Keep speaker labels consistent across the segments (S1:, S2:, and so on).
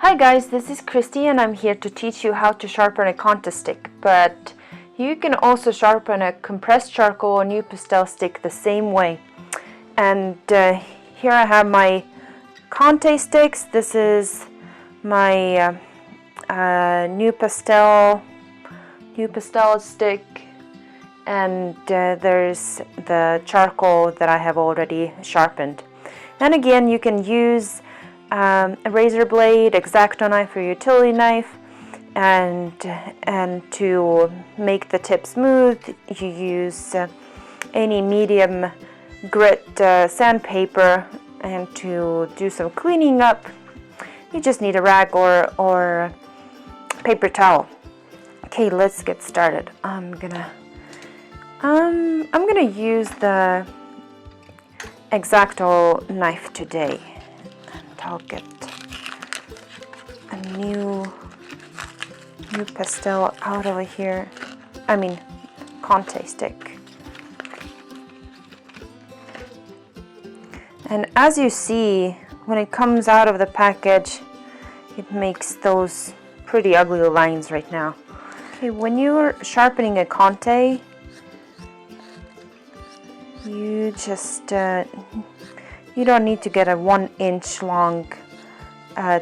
S1: Hi guys, this is Kristi and I'm here to teach you how to sharpen a Conte stick, but you can also sharpen a compressed charcoal or Newpastel stick the same way. And here I have my Conte sticks. This is my Newpastel stick, and there's the charcoal that I have already sharpened. And again, you can use a razor blade, Xacto knife, or utility knife, and to make the tip smooth, you use any medium grit sandpaper, and to do some cleaning up, you just need a rag or paper towel. Okay, let's get started. I'm gonna use the Xacto knife today. I'll get a new Newpastel out of here. I mean, Conte stick. And as you see, when it comes out of the package, it makes those pretty ugly lines right now. Okay, when you're sharpening a Conte, you just you don't need to get a 1 inch long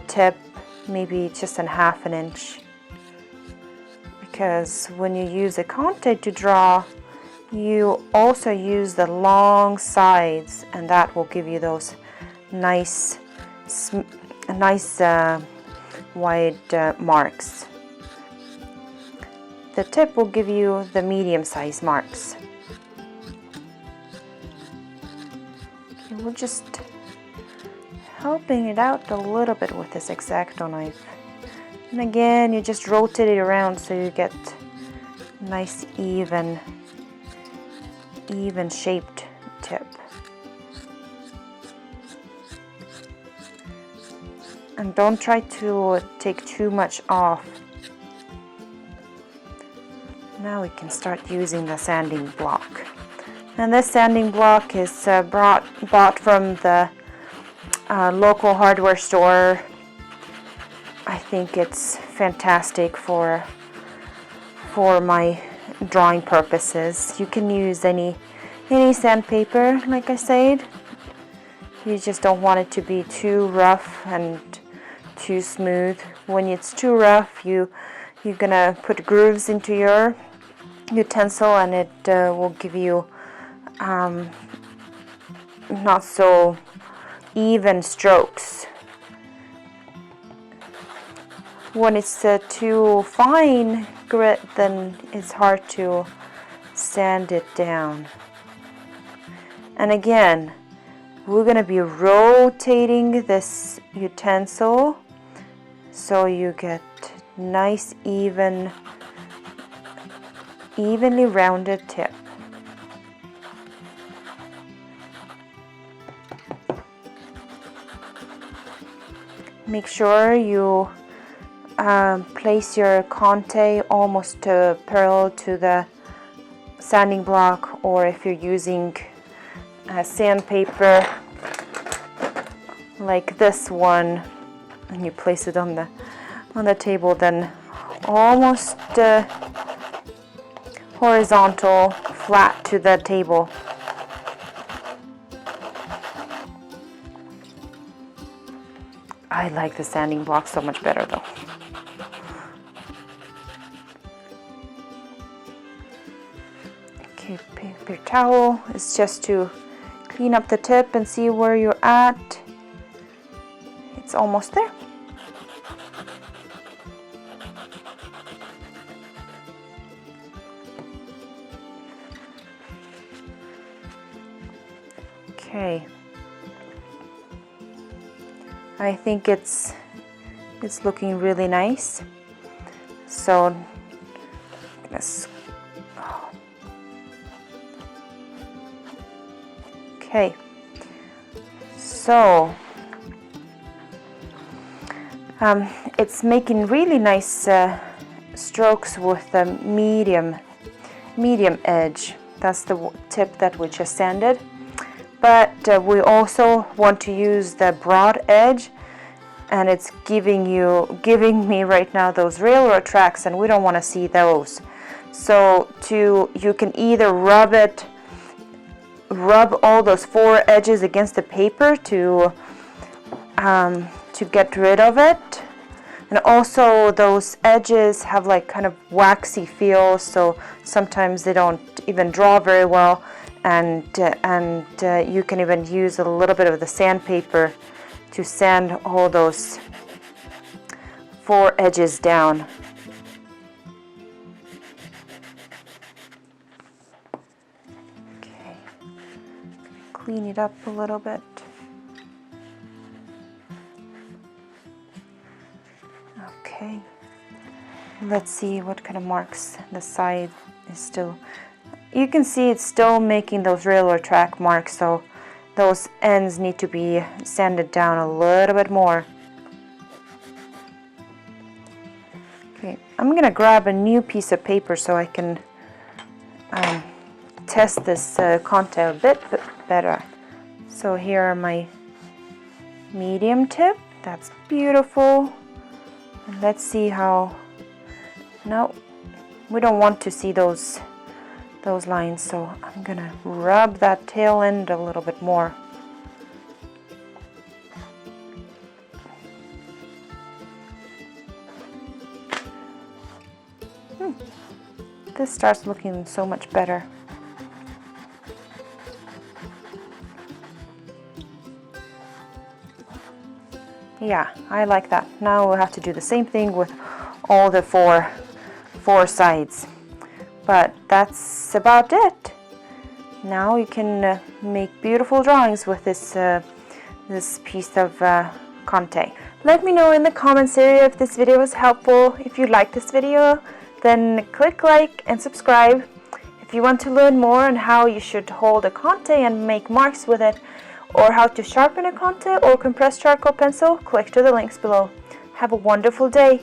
S1: tip, maybe just a half an inch, because when you use a Conte to draw, you also use the long sides, and that will give you those nice wide marks. The tip will give you the medium-sized marks. We're just helping it out a little bit with this Xacto knife. And again, you just rotate it around so you get nice even shaped tip. And don't try to take too much off. Now we can start using the sanding block. And this sanding block is bought from the local hardware store. I think it's fantastic for my drawing purposes. You can use any sandpaper, like I said. You just don't want it to be too rough and too smooth. When it's too rough, you're gonna put grooves into your utensil, and it will give you not so even strokes. When it's too fine grit, then it's hard to sand it down. And again, we're going to be rotating this utensil so you get nice evenly rounded tip. Make sure you place your Conte almost parallel to the sanding block, or if you're using sandpaper like this one, and you place it on the table, then almost horizontal, flat to the table. I like the sanding block so much better though. Okay, paper towel is just to clean up the tip and see where you're at. It's almost there. Okay. I think it's looking really nice. So let's okay. So it's making really nice strokes with the medium edge. That's the tip that we just sanded. But we also want to use the broad edge, and it's giving me right now those railroad tracks, and we don't want to see those. So you can either rub all those 4 edges against the paper to get rid of it. And also those edges have like kind of waxy feel, so sometimes they don't even draw very well, and you can even use a little bit of the sandpaper to sand all those 4 edges down. Okay, clean it up a little bit. Okay, let's see what kind of marks the side is still. You can see it's still making those railroad track marks, so those ends need to be sanded down a little bit more. Okay, I'm gonna grab a new piece of paper so I can test this Conte a bit better. So here are my medium tip. That's beautiful. And let's see how. No, we don't want to see those lines, so I'm gonna rub that tail end a little bit more. This starts looking so much better. Yeah, I like that. Now we'll have to do the same thing with all the four sides. But that's about it. Now you can make beautiful drawings with this piece of Conte. Let me know in the comments area if this video was helpful. If you like this video, then click like and subscribe. If you want to learn more on how you should hold a Conte and make marks with it, or how to sharpen a Conte or compressed charcoal pencil, click to the links below. Have a wonderful day.